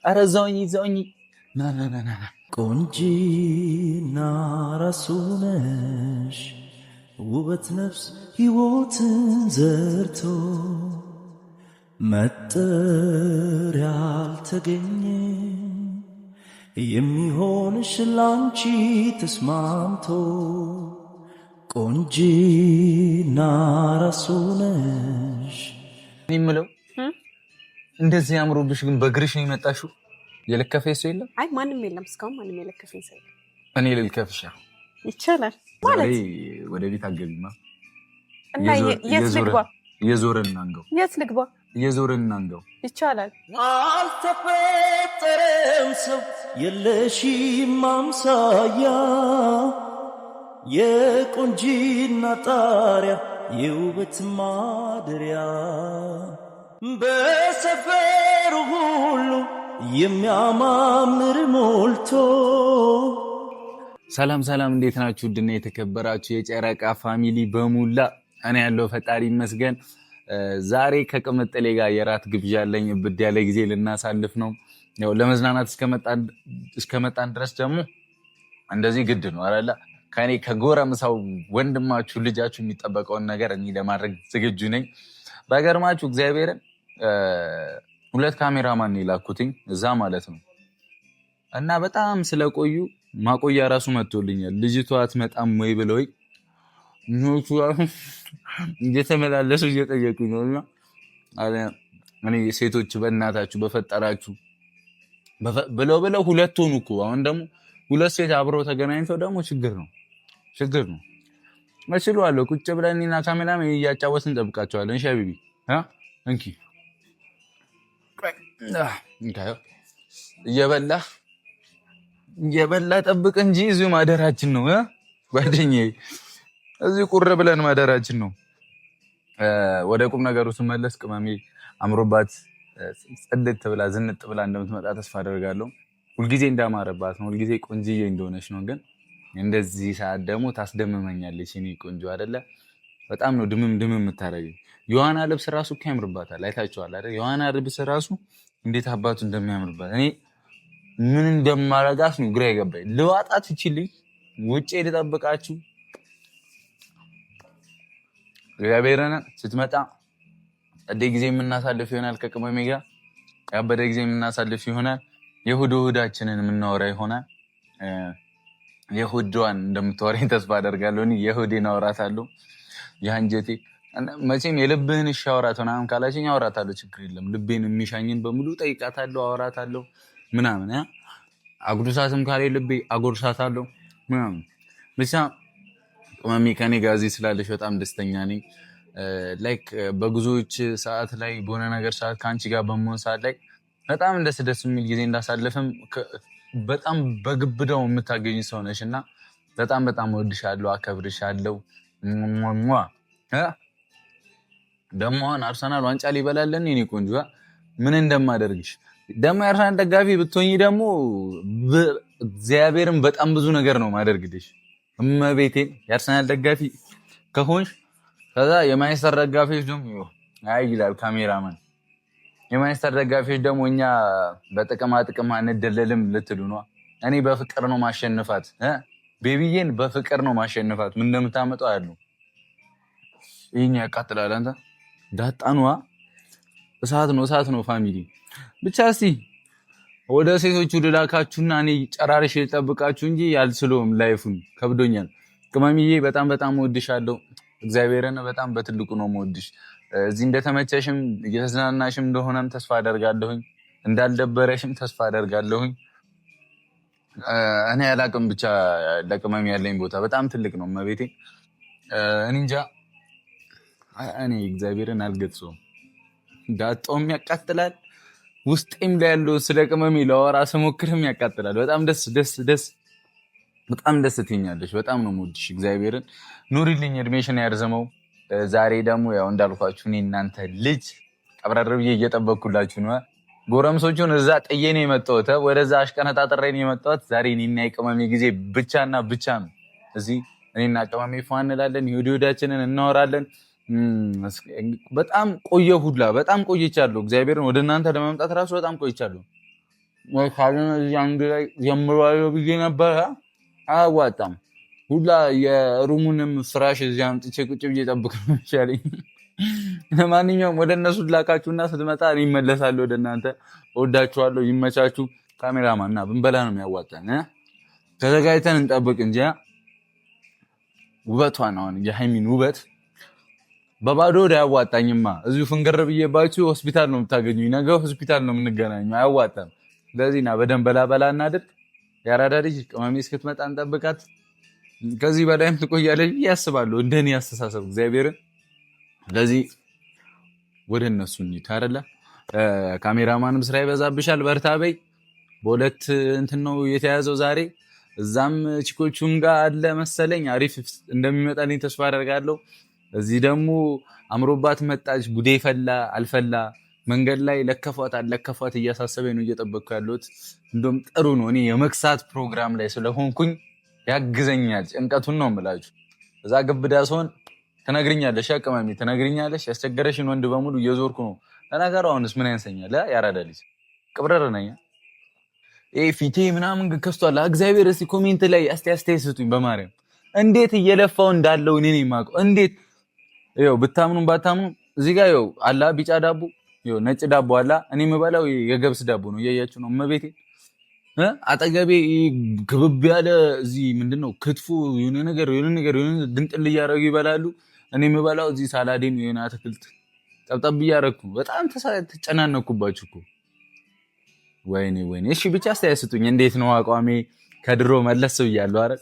ኧረ እዛውኝ ና ቆንጂና ራሱ ነሽ ውበት ነፍስ ሕይወትን ዘርቶ መጠሪያ ያልተገኘ የሚሆንሽ ላንቺ ተስማምቶ ቆንጂና ራሱ ነሽ። እኔ የምለው እንደዚህ ያምሮብሽ ግን በእግርሽ ነው የመጣሽው? የለከፈኝ ሰው የለም? አይ ማንም የለም፣ እስካሁን ማንም የለከፈኝ ሰው የለም። እኔ ልልከፍሽ ይቻላል ማለት ወደ ቤት አገቢማ እና የት ልግባ? እየዞርን እናንገው። የት ልግባ? እየዞርን እናንገው። ይቻላል። አልተፈጠረም ሰው የለሽም አምሳያ የቆንጂና ጣሪያ የውበት ማደሪያ በሰፈሩ ሁሉ የሚያማምር ሞልቶ። ሰላም እንዴት ናችሁ? ውድና የተከበራችሁ የጨረቃ ፋሚሊ በሙላ እኔ ያለው ፈጣሪ ይመስገን። ዛሬ ከቅምጥሌ ጋር የራት ግብዣ አለኝ። ብድ ያለ ጊዜ ልናሳልፍ ነው። ያው ለመዝናናት እስከመጣን ድረስ ደግሞ እንደዚህ ግድ ነው አይደለ? ከኔ ከጎረምሳው ወንድማችሁ ልጃችሁ የሚጠበቀውን ነገር እኔ ለማድረግ ዝግጁ ነኝ። በገርማችሁ እግዚአብሔርን 2 ካሜራማን የላኩትኝ እዛ ማለት ነው። እና በጣም ስለቆዩ ማቆያ ራሱ መጥቶልኛል። ልጅቷ አትመጣም ወይ ብለው ኖቹ እየተመላለሱ እየጠየቁኝ ነውና እኔ ሴቶች በእናታችሁ በፈጠራችሁ ብለው 2 ሆኑ እኮ። አሁን ደግሞ 2 ሴት አብረው ተገናኝተው ደግሞ ችግር ነው መስሏለሁ። ቁጭ ብለን እኔና ካሜራም እያጫወትን እንጠብቃቸዋለን። እሺ ሀቢቢ እንኪ እየበላ ጠብቅ እንጂ እዚሁ ማደራችን ነው ጓደኛዬ፣ እዚሁ ቁር ብለን ማደራችን ነው። ወደ ቁም ነገሩ ስመለስ ቅመሜ አምሮባት ጽድት ብላ ዝንጥ ብላ እንደምትመጣ ተስፋ አደርጋለሁ። ሁልጊዜ እንዳማረባት ነው፣ ሁልጊዜ ቆንጅዬ እንደሆነች ነው። ግን እንደዚህ ሰዓት ደግሞ ታስደምመኛለች። እኔ ቆንጆ አይደለ? በጣም ነው ድምም የምታደርገኝ። የዋና ልብስ ራሱ እኮ ያምርባታል። አይታችኋል አይደል? የዋና ልብስ ራሱ እንዴት አባቱ እንደሚያምርባት እኔ ምን እንደማረጋት ነው ግራ የገባኝ። ልዋጣት ይችልኝ ውጪ ልጠብቃችሁ። እግዚአብሔርን ስትመጣ አደ ጊዜ የምናሳልፍ ይሆናል። ከቅመሜ ጋር ያበደ ጊዜ የምናሳልፍ ይሆናል። የእሑዳችንን የምናወራ ይሆናል። የእሑዷን እንደምታወራኝ ተስፋ አደርጋለሁ። እኔ የእሑዴን አወራታለሁ። የአንጀቴ መቼም የልብህን እሺ አውራት ምናምን ካላችኝ አወራታለሁ፣ ችግር የለም። ልቤን የሚሻኝን በሙሉ ጠይቃታለሁ፣ አወራታለሁ ምናምን። አጉርሳትም ካለ ልቤ አጎርሳታለሁ ምናምን። ብቻ ቅመሜ ከኔ ጋር እዚህ ስላለሽ በጣም ደስተኛ ነኝ። ላይክ በጉዞዎች ሰዓት ላይ በሆነ ነገር ሰዓት ከአንቺ ጋር በመሆን ሰዓት ላይ በጣም ደስ የሚል ጊዜ እንዳሳለፍም በጣም በግብዳው የምታገኝ ሰው ነሽ እና በጣም ወድሻለሁ፣ አከብርሻለሁ። ደግሞ አሁን አርሰናል ዋንጫ ሊበላለን የኔ ቆንጆ ምን እንደማደርግሽ ደግሞ የአርሰናል ደጋፊ ብትሆኚ ደግሞ እግዚአብሔርን በጣም ብዙ ነገር ነው ማደርግልሽ። እመቤቴን የአርሰናል ደጋፊ ከሆንሽ ከዛ የማንቸስተር ደጋፊዎች ደግሞ አይ ይላል ካሜራማን። የማንቸስተር ደጋፊዎች ደግሞ እኛ በጥቅማ ጥቅም አንደለልም ልትሉ ነው። እኔ በፍቅር ነው ማሸነፋት ቤቢዬን በፍቅር ነው ማሸነፋት። ምን እንደምታመጣው ያለው ይሄኛ ያቃጥላል። አንተ ዳጣኗ እሳት ነው ፋሚሊ። ብቻ እስቲ ወደ ሴቶቹ ልላካችሁና እኔ ጨራርሽ ልጠብቃችሁ እንጂ ያልስሎም ላይፉን ከብዶኛል። ቅመምዬ በጣም ወድሻለሁ። እግዚአብሔርን በጣም በትልቁ ነው የምወድሽ። እዚህ እንደተመቸሽም እየተዝናናሽም እንደሆነም ተስፋ አደርጋለሁኝ፣ እንዳልደበረሽም ተስፋ አደርጋለሁኝ። እኔ ያላቅም ብቻ ለቅመም ያለኝ ቦታ በጣም ትልቅ ነው። መቤቴ እኔ እንጃ እኔ እግዚአብሔርን አልገልጸውም። ዳጣውም ያቃጥላል፣ ውስጤም ላይ ያለው ስለ ቅመሜ ለወራ ስሞክርም ያቃጥላል። በጣም ደስ ትኛለሽ። በጣም ነው የምወድሽ። እግዚአብሔርን ኑሪልኝ፣ እድሜሽን ያርዘመው። ዛሬ ደግሞ ያው እንዳልኳችሁ እኔ እናንተ ልጅ ቀብረር ብዬ እየጠበቅኩላችሁ ነው። ጎረምሶቹን እዛ ጥዬ ነው የመጣሁት፣ ወደዛ አሽቀነጣጥሬ ነው የመጣሁት። ዛሬ እኔና የቅመሜ ጊዜ ብቻና ብቻ ነው። እዚህ እኔና ቅመሜ ፏ እንላለን፣ የሆዳችንን እናወራለን። በጣም ቆየሁ ሁላ በጣም ቆይቻለሁ። እግዚአብሔርን ወደ እናንተ ለመምጣት ራሱ በጣም ቆይቻለሁ። ወይ ካልሆነ እዚህ አንድ ላይ ጀምሯለሁ ብዬ ነበረ። አያዋጣም። ሁላ የሩሙንም ፍራሽ እዚህ አምጥቼ ቁጭ ብዬ ጠብቅ ነው ይሻለኝ። ለማንኛውም ወደ እነሱ ላካችሁና ስትመጣ እኔ እመለሳለሁ ወደ እናንተ። እወዳችኋለሁ። ይመቻችሁ። ካሜራማን እና ብንበላ ነው የሚያዋጣን። ተዘጋጅተን እንጠብቅ እንጂ ውበቷን አሁን የሃይሚን ውበት በባዶ ወደ አያዋጣኝማ። እዚሁ ፍንገር ብዬባችሁ ሆስፒታል ነው የምታገኙኝ። ነገ ሆስፒታል ነው የምንገናኘው። አያዋጣም። ስለዚህ ና በደንብ በላ እናድርግ። የአራዳ ልጅ ቅመሜ እስክትመጣ እንጠብቃት። ከዚህ በላይም ትቆያለች ብዬ አስባለሁ፣ እንደኔ አስተሳሰብ እግዚአብሔርን። ስለዚህ ወደ እነሱ እንሂድ አይደለ? ካሜራማንም ስራ ይበዛብሻል፣ በርታ በይ። በሁለት እንትን ነው የተያዘው ዛሬ። እዛም ቺኮቹም ጋር አለ መሰለኝ። አሪፍ እንደሚመጣልኝ ተስፋ አደርጋለሁ። እዚህ ደግሞ አምሮባት መጣች። ጉዴ ፈላ አልፈላ መንገድ ላይ ለከፏት አለከፏት እያሳሰበኝ ነው እየጠበቅኩ ያለሁት። እንደውም ጥሩ ነው እኔ የመክሳት ፕሮግራም ላይ ስለሆንኩኝ ያግዘኛል። ጭንቀቱን ነው የምላችሁ። እዛ ግብዳ ሲሆን ትነግሪኛለሽ፣ ያቀማሚ ትነግሪኛለሽ። ያስቸገረሽን ወንድ በሙሉ እየዞርኩ ነው። ለነገሩ አሁንስ ምን ያንሰኛል? ያራዳ ልጅ ቅብረር ነኝ። ፊቴ ምናምን ከስቷል። እግዚአብሔር እስቲ ኮሜንት ላይ አስተያየት ስጡኝ በማርያም። እንዴት እየለፋው እንዳለው እኔ ነኝ የማውቀው። እንዴት ይኸው ብታምኑም ባታምኑም እዚህ ጋር ይኸው አላ ቢጫ ዳቦ ይኸው ነጭ ዳቦ አላ። እኔ የምበላው የገብስ ዳቦ ነው። እያያችሁ ነው እመቤቴ። አጠገቤ ክብብ ያለ እዚህ ምንድነው ክትፎ የሆነ ነገር ድንጥል እያደረጉ ይበላሉ። እኔ የምበላው እዚህ ሳላዴን የሆነ አትክልት ጠብጠብ እያደረኩ በጣም ተጨናነኩባችሁ እኮ። ወይኔ እሺ ብቻ አስተያየት ስጡኝ። እንዴት ነው አቋሜ? ከድሮ መለስ ብያለሁ አይደል?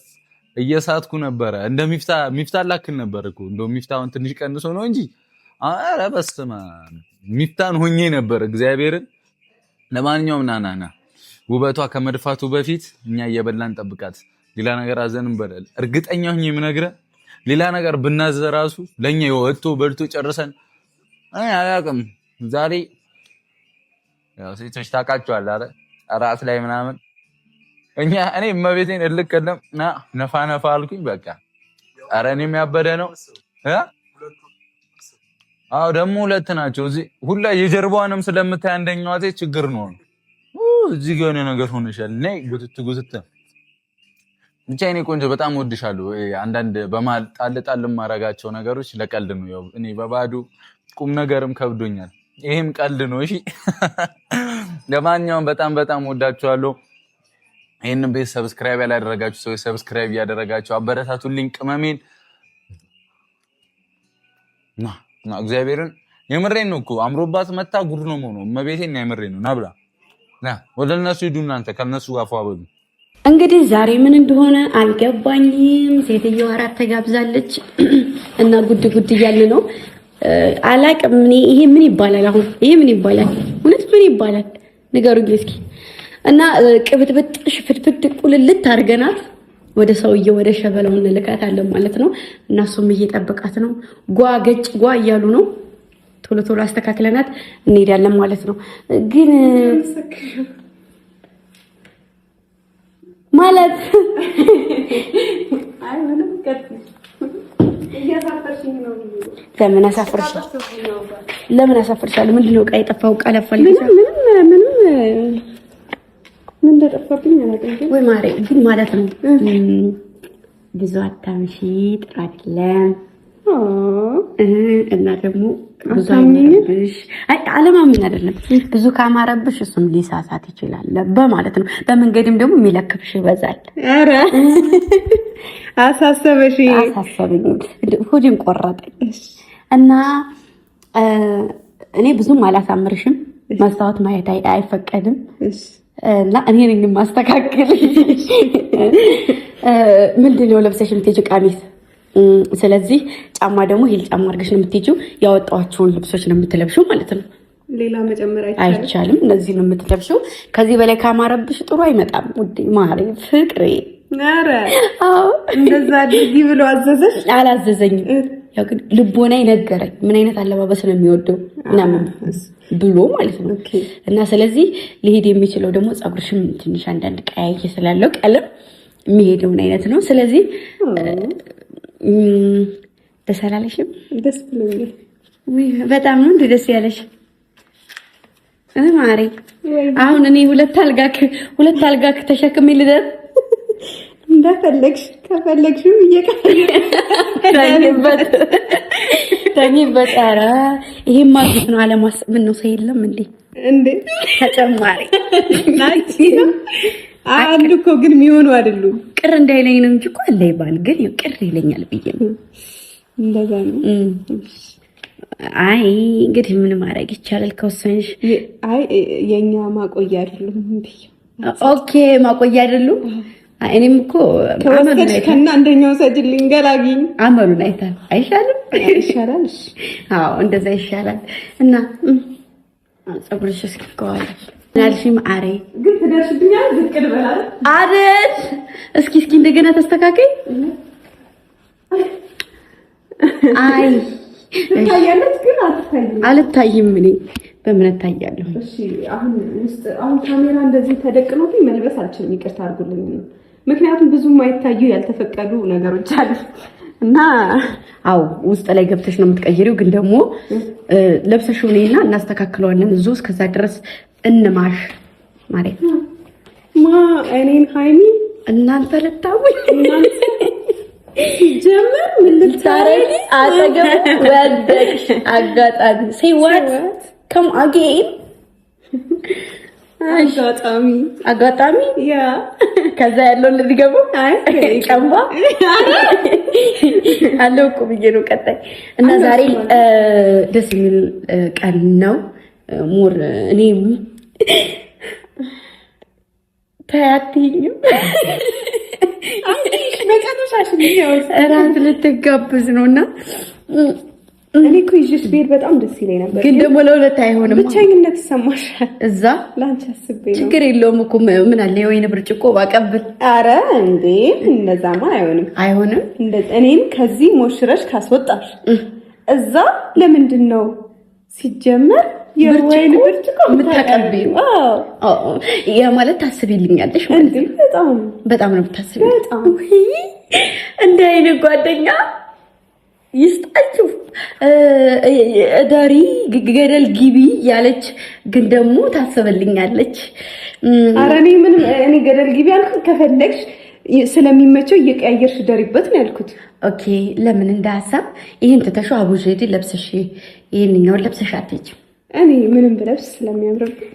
እየሳትኩ ነበረ። እንደ ሚፍታ ላክል ነበር እኮ። እንደው ሚፍታውን ትንሽ ቀንሶ ነው እንጂ ኧረ በስመ አብ ሚፍታን ሆኜ ነበር እግዚአብሔርን። ለማንኛውም ናናና ውበቷ ከመድፋቱ በፊት እኛ እየበላን ጠብቃት። ሌላ ነገር አዘንም በላል። እርግጠኛ ሆኜ የምነግርህ ሌላ ነገር ብናዘ ራሱ ለኛ ወጥቶ በልቶ ጨርሰን አያውቅም። ዛሬ ያው ሴቶች ታውቃቸዋለህ አይደል? እራት ላይ ምናምን እኔ እመቤቴን እልከለም ነፋ አልኩኝ በቃ። ኧረ እኔም ያበደ ነው። አዎ ደግሞ ሁለት ናቸው እዚህ ሁላ። የጀርባዋንም ስለምታይ አንደኛዋ ችግር ነው። እዚህ ጋር የሆነ ነገር ሆነሻል። ነይ ጉትት ብቻ የኔ ቆንጆ በጣም ወድሻለሁ። አንዳንድ በመሀል ጣል የማደርጋቸው ነገሮች ለቀልድ ነው። ያው እኔ በባዶ ቁም ነገርም ከብዶኛል። ይሄም ቀልድ ነው። እሺ ለማንኛውም በጣም ወዳችኋለሁ። ይሄንን ቤት ሰብስክራይብ ያላደረጋችሁ ሰዎች ሰብስክራይብ ያደረጋችሁ አበረታቱልኝ። ቅመሜን ና እግዚአብሔርን የምሬን ነው እኮ አምሮባት መታ ጉድ ነው ሆኖ እመቤቴን የምሬን ነው። ናብላ ና ወደ እነሱ ሂዱ እናንተ ከነሱ ጋር ፏበሉ። እንግዲህ ዛሬ ምን እንደሆነ አልገባኝም። ሴትዮዋ አራት ተጋብዛለች እና ጉድ እያለ ነው። አላቅም እኔ ይሄ ምን ይባላል? አሁን ይሄ ምን ይባላል? እውነት ምን ይባላል? ንገሩኝ እስኪ። እና ቅብጥብጥ ሽፍትፍት ቁልልት አድርገናት ወደ ሰውዬው ወደ ሸበለው እንልካታለን ማለት ነው። እና እሱም እየጠበቃት ነው። ገጭ እያሉ ነው። ቶሎ አስተካክለናት እንሄዳለን ማለት ነው። ግን ማለት አይ ምንም ለምን አሳፍርሻለሁ? ምንድነው ዕቃ የጠፋው? ዕቃ ለፈልኩ ምንም ምን እንደጠፋብኝ አላውቅም። ወይ ማሬ ግን ማለት ነው ብዙ አታምሺ ጥራትለም እና ደግሞ ብዙ አይነብሽ። አይ አለማምን አይደለም። ብዙ ካማረብሽ እሱም ሊሳሳት ይችላል በማለት ነው። በመንገድም ደግሞ የሚለክፍሽ ይበዛል። ኧረ አሳሰበኝ ሆዴን ቆረጠኝ። እና እኔ ብዙም አላሳምርሽም። መስታወት ማየት አይፈቀድም እና እኔ ነኝ ማስተካከል። ምንድነው ለብሰሽ የምትሄጂው? ቀሚስ። ስለዚህ ጫማ ደግሞ ሂል ጫማ አድርገሽ ነው የምትሄጂው። ያወጣኋቸውን ልብሶች ነው የምትለብሺው ማለት ነው። ሌላ መጨመር አይቻልም። እነዚህ ነው የምትለብሺው። ከዚህ በላይ ካማረብሽ ጥሩ አይመጣም። ውዴ ማሬ ፍቅሬ። ኧረ አዎ እንደዛ አድርጊ ብሎ አዘዘሽ? አላዘዘኝም። ያው ግን ልቦና ይነገረኝ ምን አይነት አለባበስ ነው የሚወደው ምናምን ብሎ ማለት ነው። እና ስለዚህ ሊሄድ የሚችለው ደግሞ ፀጉርሽም ትንሽ አንዳንድ ቀያይ ስላለው ቀለም የሚሄደውን አይነት ነው። ስለዚህ ደስ አላለሽም? ደስ ብሎኛል። በጣም ነው ደስ ያለሽ። ማሪ አሁን እኔ ሁለት አልጋ ተሸክሜ ልደር እንደፈለግሽ ከፈለግሽ ተኝበት። ኧረ ይሄማ ግፍ ነው። አለማሰብ ምን ነው ሰው የለም እንዴ ተጨማሪ አንድ እኮ ግን የሚሆኑ አይደሉም። ቅር እንዳይለኝ ነው እንጂ እኮ አለ ይባል ግን ቅር ይለኛል ብዬ ነው። እንደዛ ነው። አይ እንግዲህ ምን ማድረግ ይቻላል ከወሰንሽ። አይ የኛ ማቆያ አይደሉም እንዴ? ኦኬ ማቆያ አይደሉም። እኔም እኮ ከወሰድሽ ከና አንደኛው ሰጅልኝ ገላግኝ አመሉን አይታል አይሻልም? ይሻላል። አዎ እንደዛ ይሻላል። እና ፀጉርሽ እስኪቆዋለሽ ናልሽ ማሬ ግን ትደርሽብኛል። ዝቅ ልበላል አይደል? እስኪ እንደገና ተስተካከይ። አይ ታያለች ግን አልታይም። እኔ በምን ታያለሁ? እሺ አሁን ካሜራ እንደዚህ ተደቅኖብኝ መልበስ አልችልም። ይቅርታ አድርጉልኝ ነው። ምክንያቱም ብዙ የማይታዩ ያልተፈቀዱ ነገሮች አሉ እና አው ውስጥ ላይ ገብተሽ ነው የምትቀይሪው። ግን ደግሞ ለብሰሽው ነይና እናስተካክለዋለን። እዙ እስከዛ ድረስ እንማሽ ማለት ነው። እኔን ሃይሚ እናንተ ልታውኝ ጀመር ምን ልታረጊ አጠገብ ወደሽ አጋጣሚ say what come again አጋጣሚ ያ ከዛ ያለው ልድገሙ ጨምባ አለው እኮ ብዬ ነው። ቀጣይ እና ዛሬ ደስ የሚል ቀን ነው። ሙር እኔም ታያትኝም መጨረሻሽ እራት ልትጋብዝ ነውና እኔ እኮ ይዤሽ ብሄድ በጣም ደስ ይለኝ ነበር። ግን ደግሞ ለሁለት አይሆንም። ብቻኝነት ይሰማሻል። እዛ ላንቺ አስቤ ነው። ችግር የለውም እኮ ምን አለ የወይን ብርጭቆ ባቀብል። አረ እንዴ እንደዛማ አይሆንም። እኔም ከዚህ ሞሽረሽ ካስወጣሽ እዛ ለምንድን ነው ሲጀመር የወይን ብርጭቆ የምታቀብይው? ያ ማለት ታስቢልኛለሽ እንዴ? በጣም ነው የምታስቢው። በጣም እንደ አይነት ጓደኛ ይስጣችሁ። ዳሪ ገደል ግቢ ያለች ግን ደግሞ ታስበልኛለች። ኧረ እኔ ገደል ግቢ አልኩት። ከፈለግሽ ስለሚመቸው እየቀያየርሽ ደሪበት ነው ያልኩት። ኦኬ ለምን እንደ ሀሳብ ይሄን ትተሽው አቡጀዲ ለብሰሽ ይሄንኛውን ለብሰሽ አትሄጂም? እኔ ምንም ብለብስ ስለሚያምርብኝ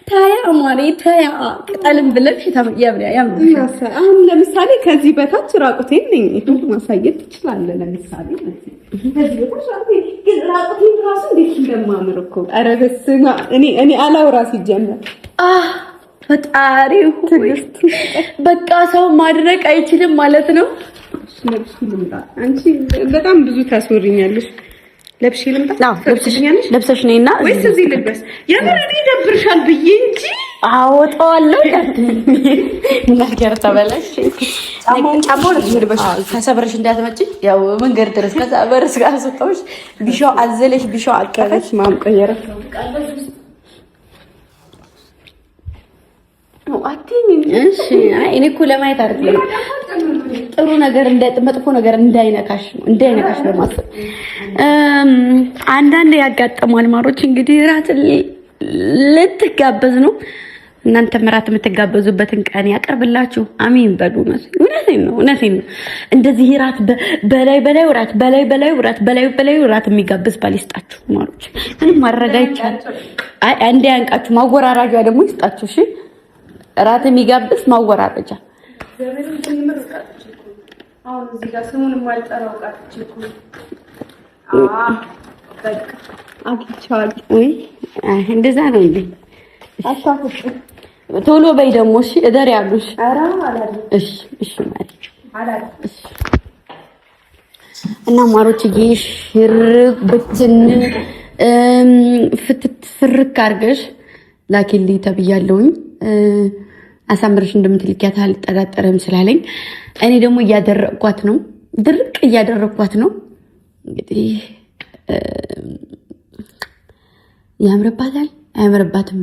ታያ አማሬ ታያ ቅጠልም ብለሽ ያምራል። አሁን ለምሳሌ ከዚህ በታች ራቁቴን ነኝ ማሳየት ትችላለህ። ለምሳሌ ከዚህ በታች ራቁቴን ራሱ እንዴት እንደማምር እኮ። ኧረ በስመ አብ እኔ አላውራ ሲጀመር ፈጣሪ ሆይ በቃ ሰው ማድረቅ አይችልም ማለት ነው። አንቺ በጣም ብዙ ታስወሪኛለሽ። ለብሽ ልምጣ? ለብሰሽኛለሽ? ለብሰሽ ነይና ወይስ እዚህ ልበስ? የምሬ ይደብርሻል ብዬ እንጂ አወጣዋለሁ። ነገር ተበላሽ። ጫማው ልበሽ ከሰበረሽ እንዳትመጪ። ያው መንገድ ድረስ ከሰበረሽ ጋር ሰጣሽ ቢሾ አዘለሽ ቢሾ አቀረሽ ማምቀየረ እሺ እኔ እኮ ለማየት አይደለም ጥሩ ነገር መጥፎ ነገር እንዳይነካሽ ለማሰብ አንዳንድ ያጋጠማል። ማሮች እንግዲህ ራት ልትጋበዝ ነው። እናንተ ራት የምትጋበዙበትን ቀን ያቀርብላችሁ። አሜን በሉ። እውነቴን ነው። እንደዚህ ራት በላይ ራት የሚጋብዝ ባል ይስጣችሁ ማሮች። ምንም ማድረግ አይቻልም። አንዴ ያንቃችሁ ማወራራጃ ደግሞ ይስጣችሁ። እሺ ራት የሚጋብዝ ማወራረጃ አሁን እዚህ ጋር ስሙን ማልጠራው ቃልች እኮ በቃ አግኝቻለሁ። ወይ እንደዛ ነው እንዴ? አታፍሽ ቶሎ በይ ደግሞ እሺ። እደር ያሉሽ ኧረ አላለም። እሺ ማለት አላለም። እና ማሮች ሽርክ ብትን ፍርክ አድርገሽ ላኪልኝ ተብያለሁኝ። አሳምረሽ እንደምትልኪያት አልጠራጠረም ስላለኝ እኔ ደግሞ እያደረኳት ነው። ድርቅ እያደረኳት ነው። እንግዲህ ያምርባታል አያምርባትም?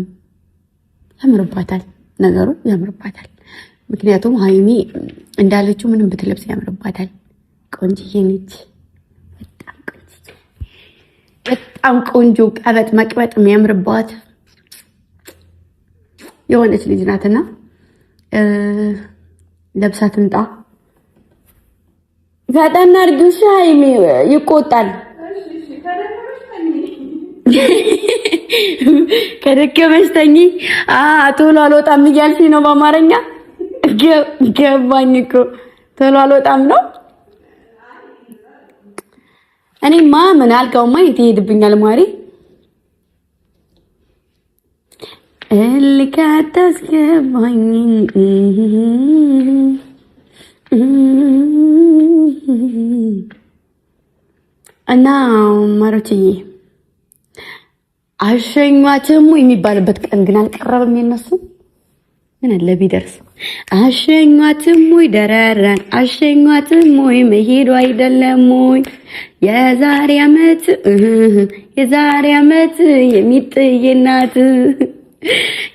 ያምርባታል፣ ነገሩ ያምርባታል። ምክንያቱም ሃይሚ እንዳለችው ምንም ብትለብስ ያምርባታል። ቆንጅዬ ነች፣ በጣም ቆንጅዬ። በጣም ቆንጆ ቀበጥ መቅበጥ የሚያምርባት የሆነች ልጅ ናትና ለብሳ ትምጣ። ፈጠን አድርጊው ሻይሚ ይቆጣል። ከደከመሽ ተኝ። ቶሎ አልወጣም እያልሽኝ ነው በአማርኛ? ገባኝ እኮ ቶሎ አልወጣም ነው። እኔማ ምን አልጋውማ የት ይሄድብኛል ማሪ ልካታስገባኝ እና ማሮችዬ አሸኟትም የሚባልበት ቀን ግን አልቀረበም። የነሱ ምን አለ ቢደርስ አሸኟትም ወይ ደረራን አሸኟትም ወይ መሄዱ አይደለም ወይ የዛሬ ዓመት የሚጥይናት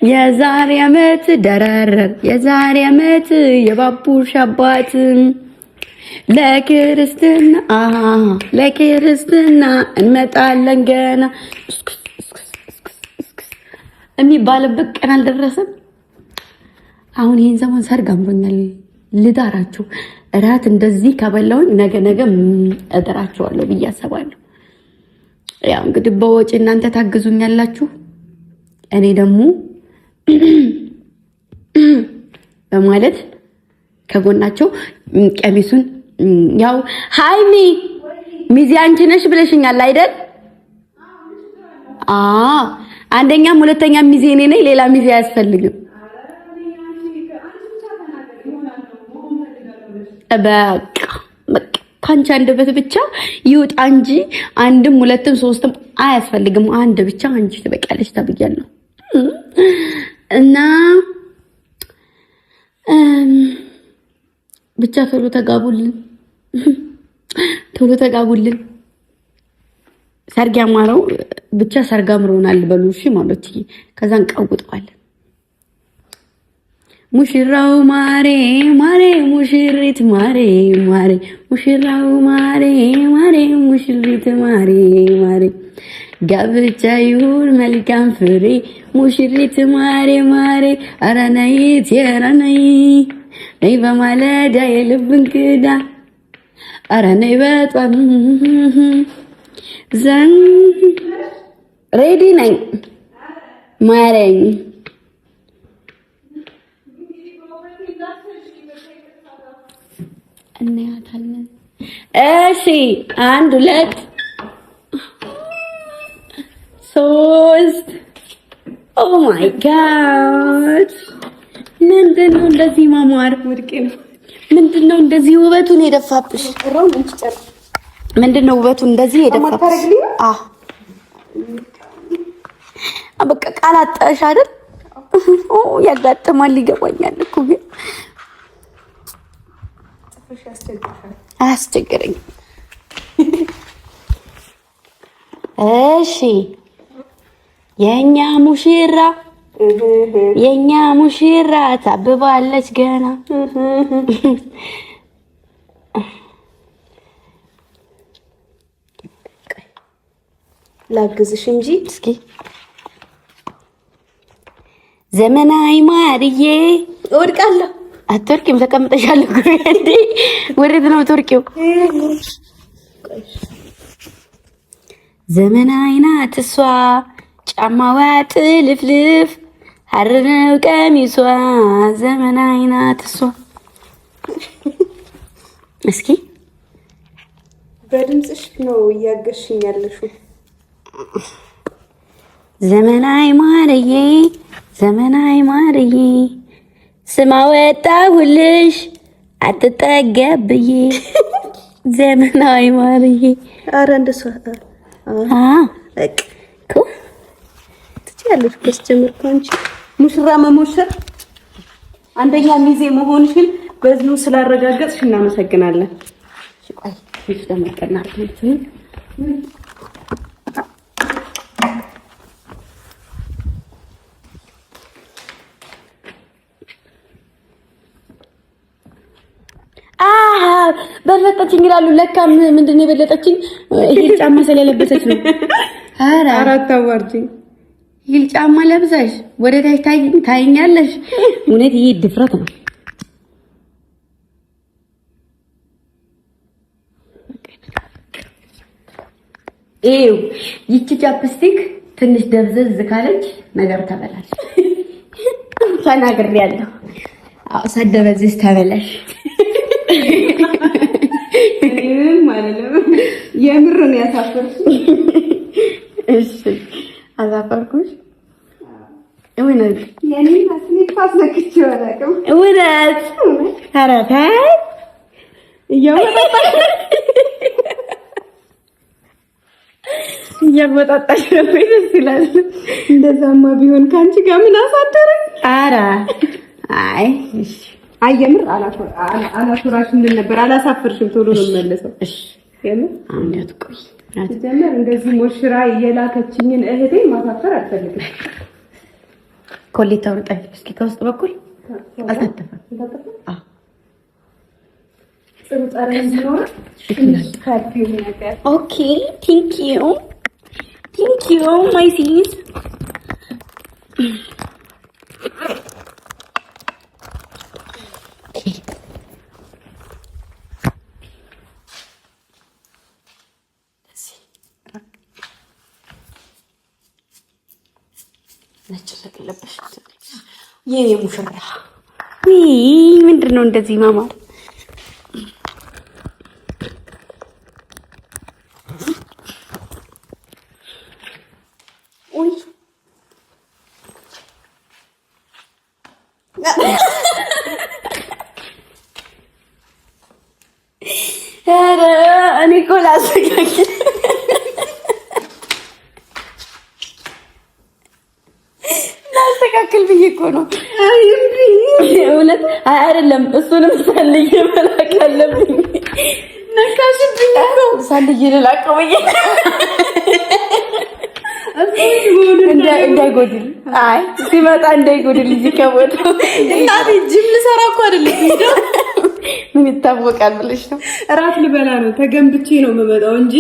የዛሬ ዓመት ደረረን የዛሬ ዓመት የባቡሽ አባት ለክርስትና እንመጣለን ገና የሚባልበት ቀን አልደረሰም። አሁን ይሄን ዘመን ሰርግ አምሮኛል። ልዳራችሁ እራት እንደዚህ ከበላውን ነገ እጠራችኋለሁ ብዬ አስባለሁ። ያው እንግዲህ በወጪ እናንተ ታግዙኛላችሁ፣ እኔ ደግሞ በማለት ከጎናቸው ቀሚሱን ያው ሃይሚ ሚዜ አንቺ ነሽ ብለሽኛል አይደል? አንደኛም ሁለተኛም ሚዜ እኔ ነኝ። ሌላ ሚዜ አያስፈልግም። በቃ ካንቺ አንደበት ብቻ ይውጣ እንጂ አንድም ሁለትም ሶስትም አያስፈልግም። አንድ ብቻ አንቺ ትበቂያለሽ ተብያለሁ እና ብቻ ቶሎ ተጋቡልን። ሰርግ ያማረው ብቻ ሰርግ አምሮናል በሉ እሺ ማለት ይሄ ከዛ እንቀውጠዋለን። ሙሽራው ማሬ ሙሽሪት ማሬ ሙሽራው ማሬ ሙሽሪት ማሬ ጋብቻ ይሁን መልካም ፍሬ ሙሽሪት ማሬ ኧረ ነይ ነይ በማለዳ የልብ እንግዳ ኧረ ነይ በጧት ሬዲ ነኝ ማረኝ። እናያታለን። እሺ 1 2 3 ኦ ማይ ጋድ ምንድነው እንደዚህ ማማር? ምንድነው እንደዚህ ውበቱን የደፋብሽ? ምንድነው ውበቱን እንደዚህ የደፋብሽ? በቃ ቃላጣሽ አይደል? ያጋጥማል፣ ይገባኛል እኮ ግን አያስቸግረኝ። እሺ የኛ ሙሽራ ታብባለች ገና ላግዝሽ እንጂ እስኪ ዘመናዊ ማርዬ እወድቃለሁ። አትወርቂም፣ ተቀምጠሻል እኮ እንዴ! ወዴት ነው የምትወርቂው? ዘመናዊ ናት እሷ፣ ጫማዋ ጥልፍልፍ፣ ሐር ነው ቀሚሷ። ዘመናዊ ናት እሷ። እስኪ በድምፅሽ ነው እያገሽኝ ያለሽው። ዘመናዊ ማርዬ ስማ ወጣሁልሽ አትጠገብዬ። ዘመናዊ ማርዬ ኧረ እንደሷ እኮ ትችያለሽ እኮ ስትጀምር እኮ አንቺ ሙሽራ መሞሸር አንደኛ ሚዜ መሆንሽን በዚሁ ስላረጋገጥሽ እናመሰግናለን። እሺ ቆይ ትንሽ ደምቀና በለጠችኝ ይላሉ። ለካ ምንድነው የበለጠችኝ? ሂል ጫማ ስለለበሰች ነው። ኧረ አራት አዋርጂ ሂል ጫማ ለብሰሽ ወደ ታች ታይኛለሽ። እውነት ይሄ ድፍረት ነው። ኤው ይቺ ቻፕስቲክ ትንሽ ደብዘዝ ካለች ነገር ተበላሽ። ተናግሬያለሁ። አዎ ሳደበዝዝ ተበላሽ ማለት ነው። የምር ነው ያሳፈርኩሽ። እሺ አዛፈርኩሽ። እውነት የኔ ማስኒፋስ ነክቼ ወላቀም እውነት አራታ እያመጣጣሽ ነው ደስ ይላል። እንደዛማ ቢሆን ካንቺ ጋር ምን አሳደረኝ? ኧረ አይ እሺ አይ የምር አላፈራሽም ምን ነበር አላሳፈርሽም። ቶሎ ነው የምመለሰው። እሺ የምር አንዴት ቆይ ጀመር እንደዚህ ሞሽራ የላከችኝን እህቴ ማሳፈር አልፈልግም። ኮሌታውን ጠልፍ እስኪ ከውስጥ በኩል አልተጠፈ አዎ ጥሩ ጠረን ነው። ፐርፊውም ነገር ኦኬ ቴንክ ዩ ማይ ሲስ ነጭለቅለበሽ የኔ ሙሽራ ምንድን ነው እንደዚህ ማማር? ኧረ እኔ እኮ ላስተካክል ብዬ እኮ ነው። እውነት አይደለም። እሱንም ሳልዬ መላክ አለብኝ። ነካሽብኝ እኮ ሳልዬ ልላቀው ብዬ እንዳይጎድል። አይ ሲመጣ እንዳይጎድል እዚህ ከቦታው እናቴ ጅም ልሰራ እኮ አይደለም ሄደው ምን ይታወቃል ብለሽ ነው? እራት ልበላ ነው ተገንብቼ ነው የምመጣው እንጂ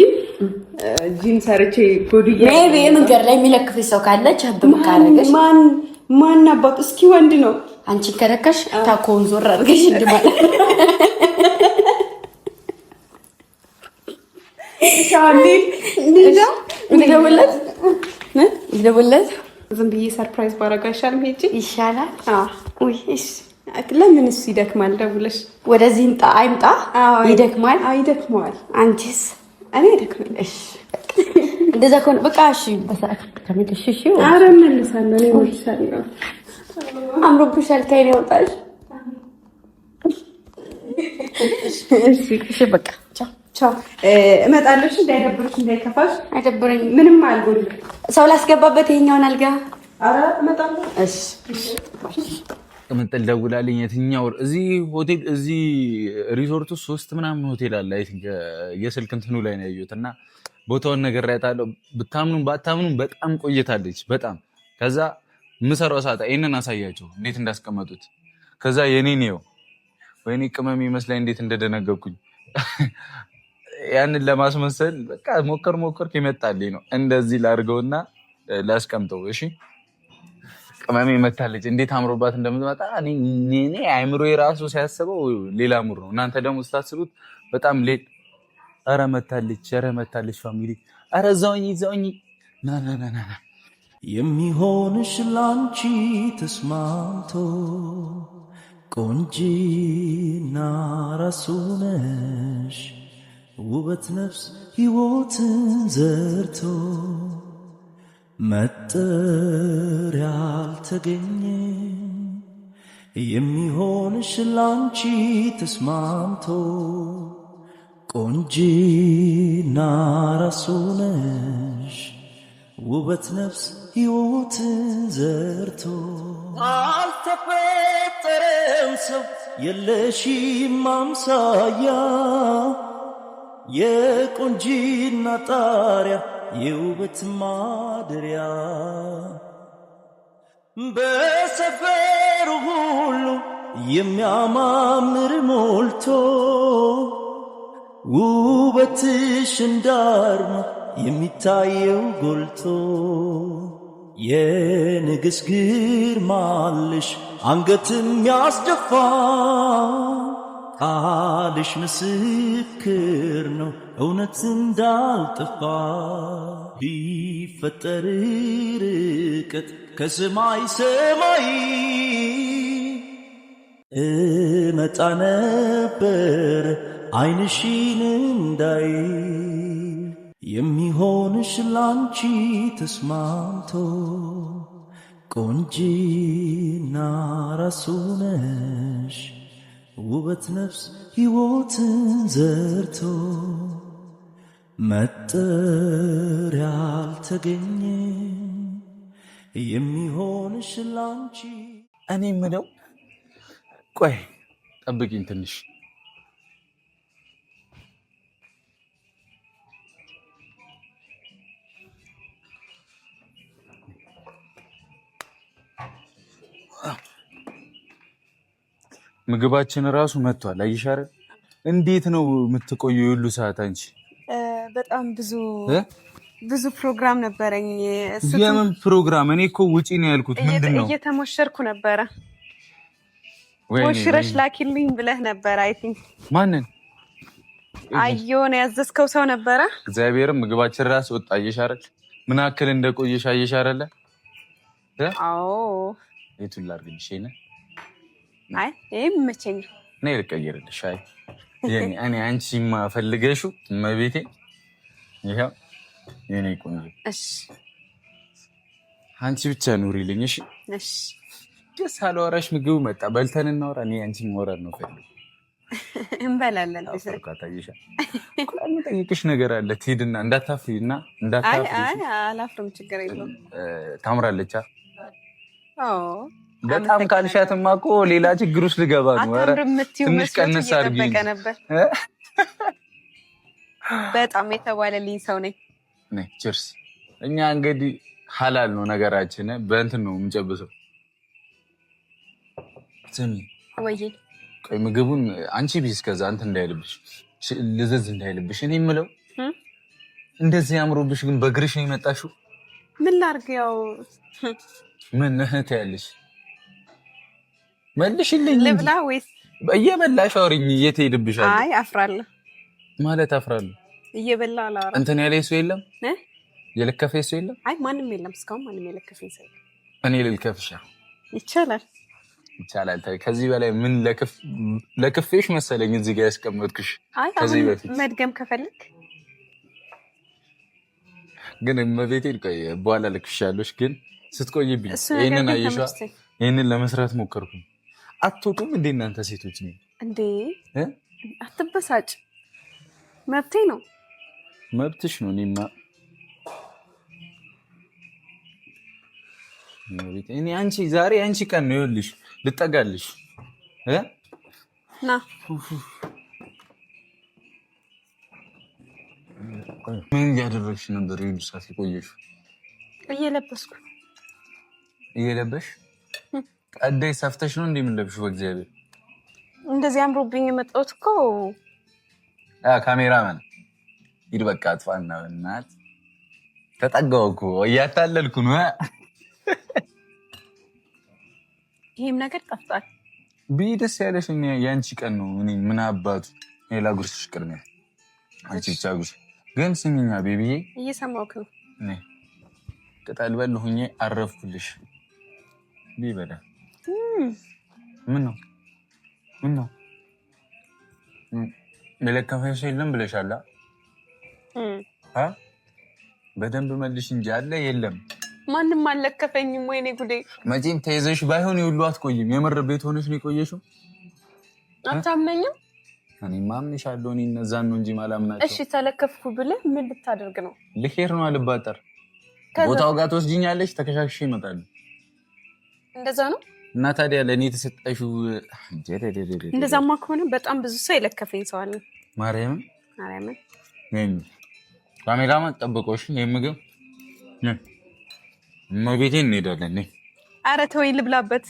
ጂም ሰርቼ ጎድዬ ሜቢ መንገድ ላይ የሚለክፍሽ ሰው ካለ ቻብም ካረገሽ ማን አባቱ እስኪ ወንድ ነው አንቺን ከረከሽ ታኮን ዞር አድርገሽ እንደማለት ሻሊ እንደውለት ዝም ብዬ ሰርፕራይዝ ባረጋ አይሻልም? ሄጂ ይሻላል። ውይ እሺ ለምንስ ይደክማል? ደውለሽ ወደዚህ አይምጣ ይደክማል። ይደክማል። አንቺስ? እኔ ይደክማል። እሺ እንደዛ ከሆነ በቃ እሺ በሰዓት ተመልሽ። እሺ ኧረ እመልሳለሁ። እኔ እመልሳለሁ። አምሮብሻል። ከእኔ ወጣሽ። እሺ በቃ ቻው። እመጣለሁ። እንዳይደብርሽ እንዳይከፋሽ። አይደብረኝም። ምንም አልጎልም። ሰው ላስገባበት ይሄኛውን አልጋ። ኧረ እመጣለሁ። እሺ ቅምጥል ደውላልኝ። የትኛው እዚህ ሆቴል እዚህ ሪዞርት ውስጥ 3 ምናምን ሆቴል አለ። አይ ቲንክ የስልክ እንትኑ ላይ ነው ያየሁት እና ቦታውን ነገር ያታለው ብታምኑም ባታምኑም በጣም ቆይታለች። በጣም ከዛ ምሰራው ሰዓት ይሄንን አሳያቸው እንዴት እንዳስቀመጡት። ከዛ የኔን ነው ወይኔ ቅመም ይመስላል እንዴት እንደደነገኩኝ። ያንን ለማስመሰል በቃ ሞከር ይመጣልኝ ነው እንደዚህ ላድርገውና ላስቀምጠው። እሺ ቅመሜ መታለች እንዴት አምሮባት እንደምትመጣ እኔ አይምሮ የራሱ ሲያስበው ሌላ ሙር ነው። እናንተ ደግሞ ስታስቡት በጣም ሌት። ኧረ መታለች ፋሚሊ። ኧረ እዛውኝ ና የሚሆንሽ ላንቺ ተስማምቶ ቆንጂና ራሱ ነሽ ውበት ነፍስ ሕይወትን ዘርቶ መጠሪያ ያልተገኘ የሚሆንሽ ላንቺ ተስማምቶ ቆንጂና ራሱ ነሽ ውበት ነፍስ ሕይወትን ዘርቶ አልተፈጠረም ሰው የለሽም አምሳያ የቆንጂና ጣሪያ የውበት ማደሪያ በሰፈሩ ሁሉ የሚያማምር ሞልቶ ውበትሽ እንዳርማ የሚታየው ጎልቶ የንግስ ግርማልሽ አንገትም ያስደፋ ቃልሽ ምስክር ነው እውነት እንዳልጠፋ ቢፈጠር ርቀት ከሰማይ ሰማይ እመጣ ነበር ዓይንሽን እንዳይ የሚሆንሽ ላንቺ ተስማምቶ ቆንጂና ራሱ ነሽ ውበት ነፍስ ሕይወትን ዘርቶ መጠር ያልተገኘ የሚሆንሽ ላንቺ። እኔ የምለው ቆይ ጠብቂኝ ትንሽ ምግባችን ራሱ መጥቷል። አይሻረ እንዴት ነው የምትቆየው ሁሉ ሰዓት አንቺ? በጣም ብዙ ፕሮግራም ነበረኝ። የምን ፕሮግራም? እኔ እኮ ውጪ ነው ያልኩት። ምንድነው? እየተሞሸርኩ ነበረ። ሞሽረሽ ላኪልኝ ብለህ ነበረ። አይ ቲንክ ማንን? አየውን ያዘዝከው ሰው ነበረ። እግዚአብሔርም ምግባችን ራሱ ወጣ። አይሻረ ምን አክል እንደቆየሽ አይሻረለ? አዎ የቱን ላድርግልሽ? አይ ይሄም መቼኝ ነይ ልቀይርልሽ። አይ እኔ አንቺማ ፈልገሽው መቤቴ ይሄው የኔ ቆንጆ። እሺ አንቺ ብቻ ኑሪልኝ። እሺ እሺ። ደስ አላወራሽ። ምግቡ መጣ፣ በልተን እናወራ። እኔ አንቺ ማውራት ነው ፈልግ። እንበላለን። ታይሻ ቁላል ጠይቅሽ ነገር አለ። ትሄድና እንዳታፍሪና እንዳታፍሪ። አይ አላፍርም፣ ችግር የለውም። ታምራለች። አዎ በጣም ካልሻትማ እኮ ሌላ ችግር ውስጥ ልገባ ነው። ኧረ ትንሽ ቀንስ አድርጊ ነበር። በጣም የተባለልኝ ሰው ነኝ። ቺርስ። እኛ እንግዲህ ሐላል ነው ነገራችን። በእንትን ነው የምንጨብሰው። ስሚ ወይ ቆይ ምግቡን አንቺ ቢስ ከዛ እንትን እንዳይልብሽ ልዘዝ እንዳይልብሽ። እኔ የምለው እንደዚህ ያምሮብሽ ግን በእግርሽ ነው የመጣሽው? ምን ላድርግ? ያው ምን እህት ያለሽ መልሽልኝ። ልብላ ወይስ እየበላሽ አውሪኝ። የት ሄድብሻል? አይ አፍራለሁ። ማለት አፍራለሁ? እየበላ አላወራም። እንትን ያለ ሰው የለም? የለከፈ ሰው የለም? አይ ማንም የለም እስካሁን፣ ማንም የለከፈኝ ሰው የለም። እኔ ልልከፍሻ? ይቻላል ይቻላል። ከዚህ በላይ ምን ለክፌሽ መሰለኝ እዚህ ጋር ያስቀመጥኩሽ። ከዚህ በፊት መድገም ከፈለክ ግን እመቤቴን ቆይ በኋላ ልክሻለሽ። ግን ስትቆይብኝ ይሄንን አየሻ? ይሄንን ለመስራት ሞከርኩ። አትወጡም እንዴ እናንተ ሴቶች? ነው እንዴ? አትበሳጭ፣ መብቴ ነው። መብትሽ ነው። እኔማ እኔ አንቺ ዛሬ አንቺ ቀን ነው ይኸውልሽ፣ ልጠጋልሽ ና። ምን እያደረግሽ ነበር? ይኸውልሽ ሰዓት የቆየሽው። እየለበስኩ። እየለበሽ ቀደይ ሰፍተሽ ነው እንደምንለብሽው? በእግዚአብሔር እንደዚህ አምሮብኝ የመጣሁት እኮ። ካሜራማን ሂድ በቃ አጥፋና እናት ተጠጋው እኮ እያታለልኩ ነው። ይሄም ነገር ጠፍቷል። ቢደስ ያለሽ የአንቺ ቀን ነው። እኔ ምን አባቱ ሌላ ጉርስሽ ቅድሚያ አንቺ ብቻ ጉርስ። ግን ስሚኛ ቤቢዬ፣ እየሰማሁህ ነው። ቅጠል በል ሆኜ አረፍኩልሽ። ቢበላ ምን ነው ለለከፈሽ የለም ብለሻላ? በደንብ መልሽ እንጂ አለ የለም። ማንም አልለከፈኝም። ወይኔ ጉዴ! መቼም ተይዘሽ ባይሆን ይሁሉ አትቆይም። የምር ቤት ሆነሽ ነው የቆየሽው። አታምነኝም? እኔ ማምንሻለሁ። እኔ እነዛን ነው እንጂ ማላምናቸው። እሺ ተለከፍኩ ብለህ ምን ልታደርግ ነው? ልሄድ ነው አልባጠር። ቦታው ጋር ትወስጂኛለሽ፣ ተከሻክሽ ይመጣል። እንደዛ ነው። እና ታዲያ ለእኔ የተሰጠሽው እንደዛማ ከሆነ በጣም ብዙ ሰው የለከፈኝ ሰው አለ። ማርያምን ካሜራማን ጠብቆሽ የምግብ መቤቴን እንሄዳለን። ኧረ ተወኝ ልብላበት።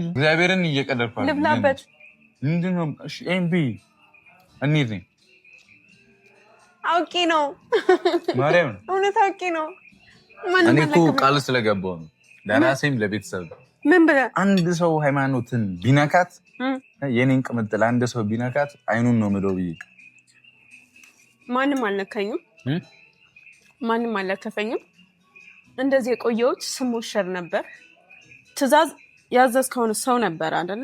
እግዚአብሔርን እየቀለድኩ ልብላበት። ምንድን ነው? እሺ ኤምቢ እንሂድ። አውቄ ነው ማርያም እውነት አውቄ ነው። እኔ እኮ ቃል ስለገባው ነው ለራሴም ለቤተሰብ ምን ብለህ አንድ ሰው ሃይማኖትን ቢነካት የኔን ቅምጥል አንድ ሰው ቢነካት አይኑን ነው ምለው ብዬ ማንም አልነካኝም ማንም አልከፈኝም። እንደዚህ የቆየሁት ስሞሸር ነበር። ትእዛዝ ያዘዝከውን ሰው ነበር አይደለ?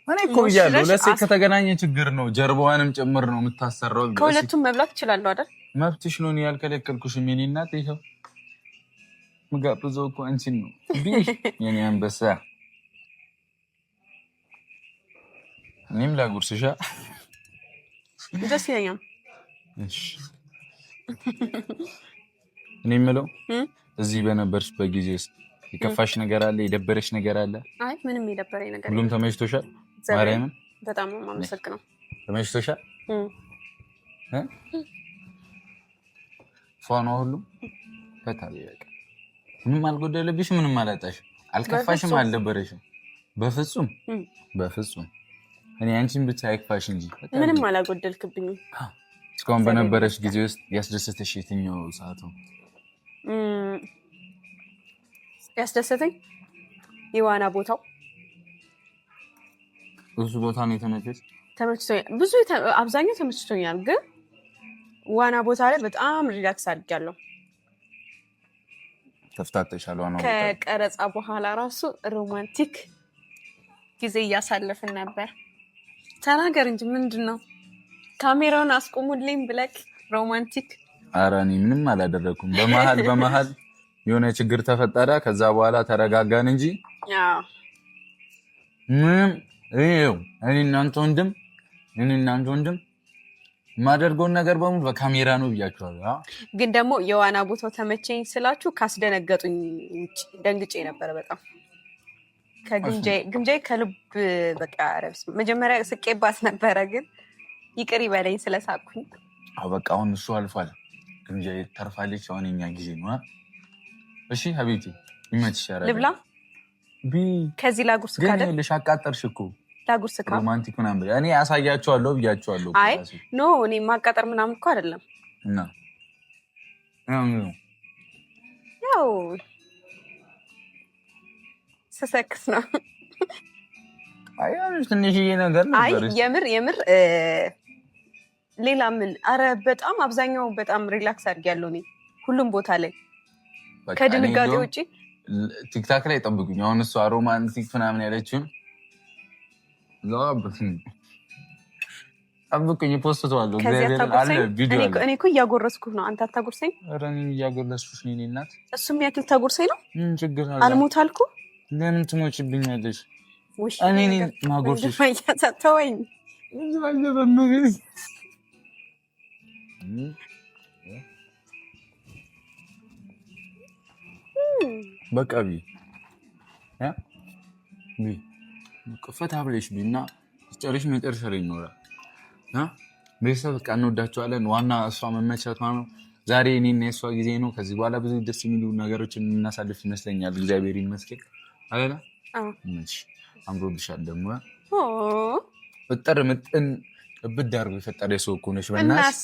እኔ እኮ ብያለሁ ለሴት ከተገናኘ ችግር ነው ጀርባዋንም ጭምር ነው የምታሰራው። ከሁለቱም መብላት እችላለሁ አይደል? መብትሽ ነው ያልከለከልኩሽም የኔ እናት። ይኸው ምጋብዘው እኮ አንቺን ነው የኔ አንበሳ። እኔም ላጉርስሻ ደስ ይለኛል። እሺ እኔ የምለው እዚህ በነበርሽበት ጊዜ ውስጥ የከፋሽ ነገር አለ? የደበረሽ ነገር አለ? አይ ምንም የደበረኝ ነገር ሁሉም ተመችቶሻል? ማርያምን በጣም ነው የማመሰግነው። ተመችቶሻል? ፏኗ ሁሉም ፈታል። በቃ ምንም አልጎደለብሽም፣ ምንም አላጣሽም፣ አልከፋሽም፣ አልደበረሽም። በፍጹም በፍጹም። እኔ አንቺን ብቻ አይክፋሽ እንጂ ምንም አላጎደልክብኝም። እስካሁን በነበረሽ ጊዜ ውስጥ ያስደሰተሽ የትኛው ሰዓት ነው? ያስደሰተኝ የዋና ቦታው እሱ ቦታ ነው የተመቸሽ? ተመችቶኛል። ብዙ አብዛኛው ተመችቶኛል፣ ግን ዋና ቦታ ላይ በጣም ሪላክስ አድርጊያለሁ። ተፍታተሻል? ዋና ቦታ ከቀረጻ በኋላ ራሱ ሮማንቲክ ጊዜ እያሳለፍን ነበር። ተናገር እንጂ ምንድን ነው? ካሜራውን አስቆሙልኝ ብለክ ሮማንቲክ። ኧረ እኔ ምንም አላደረኩም። በመሀል የሆነ ችግር ተፈጠረ። ከዛ በኋላ ተረጋጋን እንጂ ምንም እኔ እናንተ ወንድም የማደርገውን ነገር በሙሉ በካሜራ ነው ብያችኋለሁ። ግን ደግሞ የዋና ቦታው ተመቸኝ ስላችሁ ካስደነገጡኝ ውጭ ደንግጬ ነበረ በጣም። ከግምጃዬ ከልብ በቃ ረብስ መጀመሪያ ስቄባት ነበረ፣ ግን ይቅር ይበለኝ ስለሳቅኩኝ። በቃ አሁን እሱ አልፏል። ግምጃዬ ተርፋለች። አሁን የኛ ጊዜ ነው። እሺ ሀቢብቲ ይመችሻል። ልብላ ከዚህ ላጉርስ ካለ ልሽ አቃጠርሽ እኮ ላጉርስ ካለ ሮማንቲክ ምናምን እኔ አሳያቸዋለሁ ብያቸዋለሁ። አይ ኖ እኔ ማቃጠር ምናምን እኮ አይደለም። እና ያው ስሰክስ ነው። አይ ትንሽዬ ነገር ነበር። አይ የምር ሌላ ምን? አረ በጣም አብዛኛው በጣም ሪላክስ አድርጊያለሁ እኔ ሁሉም ቦታ ላይ ከድንጋጤ ውጪ። ቲክታክ ላይ ጠብቁኝ። አሁን እሷ ሮማንቲክ ምናምን ያለችውን ጠብቁኝ፣ ፖስተዋለሁ። እኔ እኮ እያጎረስኩህ ነው፣ አንተ አታጎርሰኝ። ኧረ እኔ እያጎረስኩሽ ነው እናት። እሱም ያክል ታጎርሰኝ ነው። ችግር አልሞት አልኩ። ለምን ትሞችብኛለሽ? እኔ ማጎርስሽ ተወኝ። በቃ ፈታ ብለሽ እና ጨርሽ መጨረሻ ላይ ይኖራል። ቤተሰብ በቃ እንወዳቸዋለን። ዋና እሷ መመቸት ነው። ዛሬ እኔና የእሷ ጊዜ ነው። ከዚህ በኋላ ብዙ ደስ የሚሉ ነገሮችን የምናሳልፍ ይመስለኛል። እግዚአብሔር ይመስገን አለና አምሮብሻል። ደግሞ ፍጥር ምጥን እብድ አድርጎ የፈጠረ ሰው እኮ ነሽ። በእናትሽ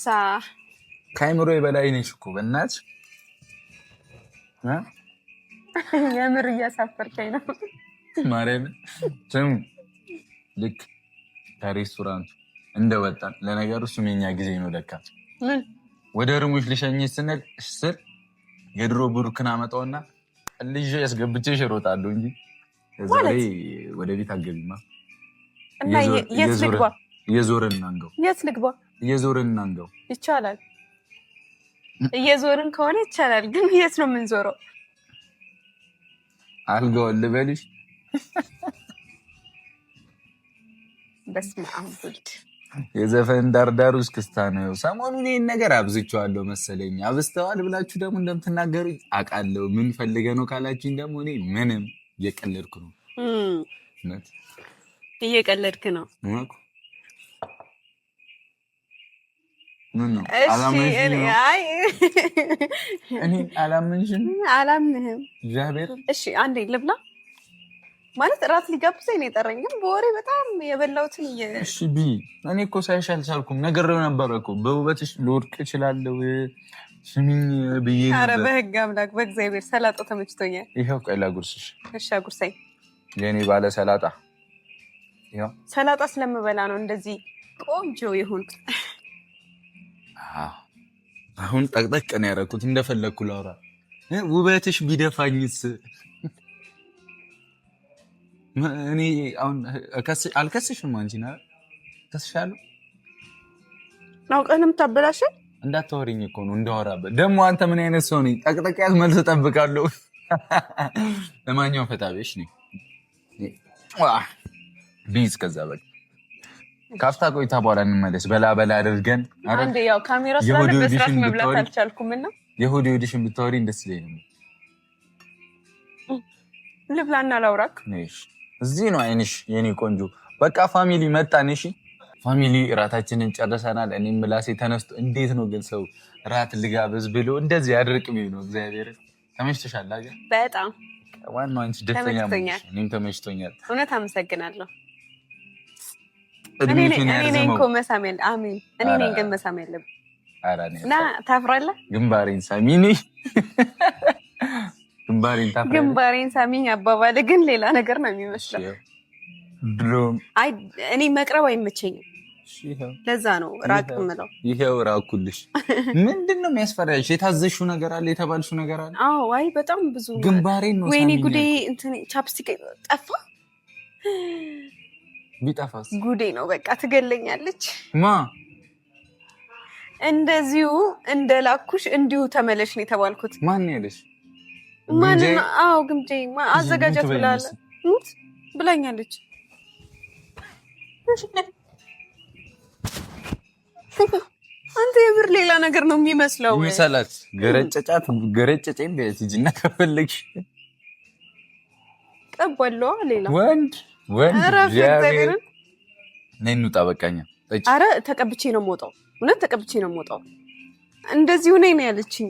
ከአይምሮ በላይ ነሽ እኮ በእናትሽ። የምር እያሳፈርከኝ ነው ማርያም። ስሙ ልክ ከሬስቶራንቱ እንደወጣን ለነገሩ እሱም የኛ ጊዜ ነው ለካ። ወደ ርሙሽ ልሸኝሽ ስንል ስር የድሮ ብሩክን አመጣውና ልጅ ያስገብቼሽ እሮጣለሁ እንጂ ዛሬ ወደ ቤት አትገቢማ። እና የት ልግባ? እየዞርን እናንገው። የት ልግባ? እየዞርን እናንገው። ይቻላል። እየዞርን ከሆነ ይቻላል። ግን የት ነው የምንዞረው? አልጋውን ልበልሽ? በስመ አብ ወልድ። የዘፈን ዳርዳሩ እስክስታ ነው። ሰሞኑን ይህን ነገር አብዝቼዋለሁ መሰለኝ። አብዝተዋል ብላችሁ ደግሞ እንደምትናገሩ አውቃለሁ። ምን ፈልገህ ነው ካላችሁኝ ደግሞ እኔ ምንም እየቀለድኩ ነው። እየቀለድክ ነው? ምን ነው እኔ አላመንሽም? አላምንህም። እግዚአብሔር። እሺ አንዴ ልብላ። ማለት እራት ሊጋብዘኝ ነው የጠራኝ፣ ግን በወሬ በጣም የበላሁትን እሺ ቢ እኔ እኮ ሳይሽ አልቻልኩም። ነግሬው ነበር እኮ በውበትሽ ልወድቅ እችላለሁ ስሚኝ ብዬ ነበር። ኧረ በህግ አምላክ በእግዚአብሔር ሰላጣው ተመችቶኛል። ይኸው ቆይ ላጉርስሽ። እሺ አጉርሰኝ የኔ ባለ ሰላጣ። ይኸው ሰላጣ ስለምበላ ነው እንደዚህ ቆንጆ የሆንኩት። አሁን ጠቅጠቅ ነው ያደረኩት እንደፈለግኩ ላውራ። ውበትሽ ቢደፋኝስ? እኔ አሁን አልከስሽም። አንቺ ና ከስሻለሁ። አውቀህ ነው የምታበላሸው። እንዳታወሪኝ እኮ ነው እንዳወራበት። ደግሞ አንተ ምን አይነት ሰው ነኝ? ጠቅጠቅ ያዝ መልስ እጠብቃለሁ። ለማንኛውም ፈታቤሽ ነኝ ቢዝ። ከዛ በቃ ካፍታ ቆይታ በኋላ እንመለስ። በላ በላ አድርገን አንዴ ያው ካሜራ ስላለ በስራት መብላት አልቻልኩምና የሆድ ሆድሽን ብታወሪ ደስ ይለኝ ነው። ልብላና ላውራክ። እዚህ ነው አይንሽ የኔ ቆንጆ። በቃ ፋሚሊ መጣን። እሺ ፋሚሊ እራታችንን ጨርሰናል። እኔም ምላሴ ተነስቶ እንዴት ነው ግን ሰው እራት ልጋብዝ ብሎ እንደዚህ ያድርቅ ነው። እግዚአብሔር ተመችቶሻል አይደል? በጣም ዋናው አንቺ ደስተኛ ነሽ። እኔም ተመችቶኛል። እውነት አመሰግናለሁ። እኔ ነኝ እኮ መሳም ያለ አሜን። እኔ ነኝ ግን መሳም ያለብህ። ኧረ እኔ እና ታፍራለህ? ግንባሬን ሳሚኝ ግንባሬን ሳሚኝ አባባል ግን ሌላ ነገር ነው የሚመስለው። አይ እኔ መቅረብ አይመቸኝም። ለዛ ነው ራቅ የምለው። ይሄው ራኩልሽ። ምንድን ነው የሚያስፈራሽ? የታዘሽው ነገር አለ? የተባልሽው ነገር አለ? አዎ አይ በጣም ብዙ ግንባሬን ነው። ወይኔ ጉዴ! እንትን ቻፕስቲክ ጠፋ። ቢጠፋስ ጉዴ ነው። በቃ ትገለኛለች። ማ እንደዚሁ እንደላኩሽ እንዲሁ ተመለሽ ነው የተባልኩት። ማን ያለሽ? ማን? አዎ ግምጄ አዘጋጃት ብላኛለች። አንተ የብር ሌላ ነገር ነው የሚመስለው። ይሰላት ገረጨጨኝ በትጅና ከፈለግሽ ቀበለው ሌላ ወንድ እግዚአብሔር ነይ እንውጣ በቃኛ። አረ ተቀብቼ ነው የምወጣው። እውነት ተቀብቼ ነው የምወጣው። እንደዚሁ ነኝ ነው ያለችኝ።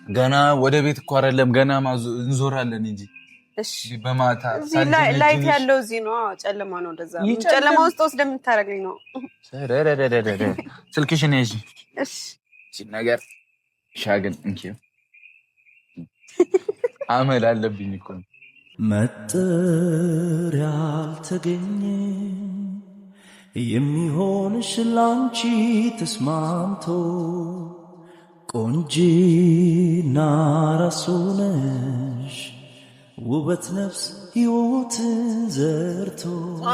ገና ወደ ቤት እኮ አይደለም ገና እንዞራለን እንጂ። እሺ በማታ ላይት ያለው እዚህ ነው። ጨለማ ነው። እንደዛ ጨለማ ውስጥ እንደምታረገኝ ነው። ስልክሽን ያዢ። እሺ ነገር ሻገን እንኪው አመል አለብኝ እኮ መጠር ያልተገኘ የሚሆንሽ ላንቺ ተስማምቶ ቆንጂና ራሱ ነሽ ውበት ነፍስ ሕይወትን ዘርቶ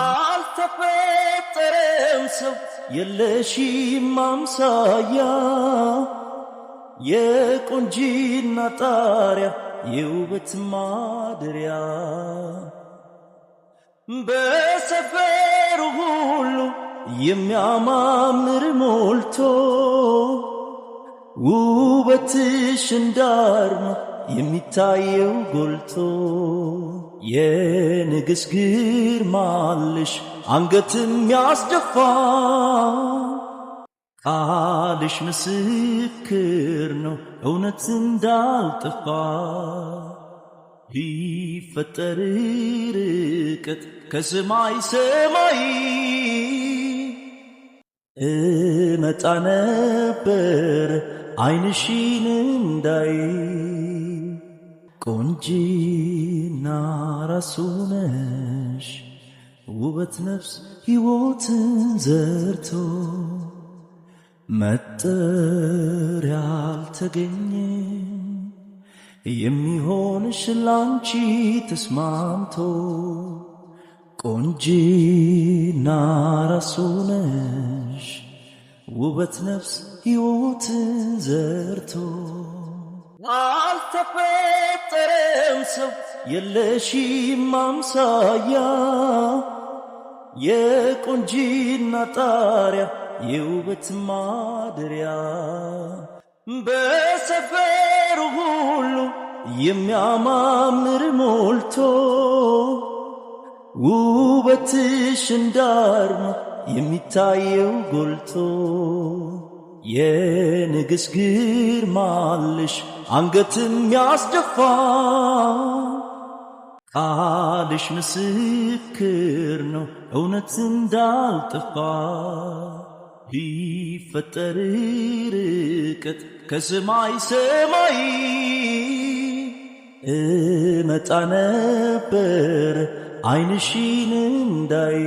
አልተፈጠረም ሰው የለሽም አምሳያ የቆንጂና ጣሪያ የውበት ማደሪያ በሰፈሩ ሁሉ የሚያማምር ሞልቶ ውበትሽ እንዳርማ የሚታየው ጎልቶ የንግስ ግርማልሽ አንገትም ያስደፋ ቃልሽ ምስክር ነው እውነት እንዳልጠፋ ቢፈጠር ርቀት ከሰማይ ሰማይ እመጣ ነበር ዓይንሽን እንዳይ ቆንጂና ራሱ ነሽ ውበት ነፍስ ሕይወትን ዘርቶ መጠር ያልተገኘ የሚሆንሽ ላንቺ ተስማምቶ ቆንጂና ራሱ ነሽ ውበት ነፍስ ሕይወትን ዘርቶ አልተፈጠረም ሰው የለሽም አምሳያ የቆንጂና ጣሪያ የውበት ማደሪያ በሰፈሩ ሁሉ የሚያማምር ሞልቶ ውበትሽ እንዳርማ የሚታየው ጎልቶ የንግስ ግርማልሽ አንገትም ያስደፋ ቃልሽ ምስክር ነው እውነት እንዳልጠፋ ቢፈጠር ርቀት ከሰማይ ሰማይ እመጣ ነበር ዓይንሽን እንዳይ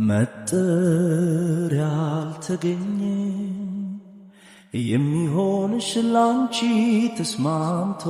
መጠሪያ አልተገኘ የሚሆንሽ ላንቺ ተስማምቶ